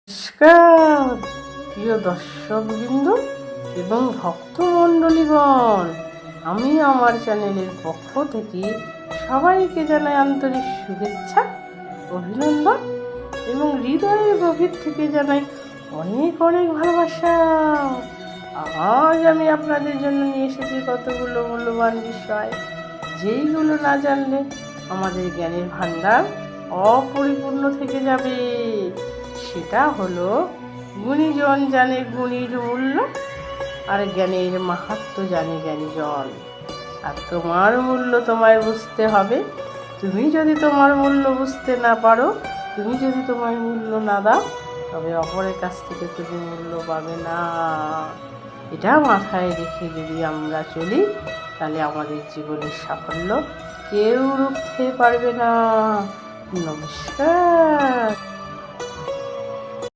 নমস্কার প্রিয় দর্শকবৃন্দ এবং ভক্তমণ্ডলীগণ, আমি আমার চ্যানেলের পক্ষ থেকে সবাইকে জানাই আন্তরিক শুভেচ্ছা, অভিনন্দন এবং হৃদয়ের গভীর থেকে জানাই অনেক অনেক ভালোবাসা। আজ আমি আপনাদের জন্য নিয়ে এসেছি কতগুলো মূল্যবান বিষয়, যেইগুলো না জানলে আমাদের জ্ঞানের ভাণ্ডার অপরিপূর্ণ থেকে যাবে। সেটা হলো গুণীজন জানে গুণীর মূল্য, আর জ্ঞানের মাহাত্ম্য জানে জ্ঞানীজন। আর তোমার মূল্য তোমায় বুঝতে হবে। তুমি যদি তোমার মূল্য বুঝতে না পারো, তুমি যদি তোমার মূল্য না দাও, তবে অপরের কাছ থেকে তুমি মূল্য পাবে না। এটা মাথায় রেখে যদি আমরা চলি, তাহলে আমাদের জীবনের সাফল্য কেউ রুখতে পারবে না। নমস্কার।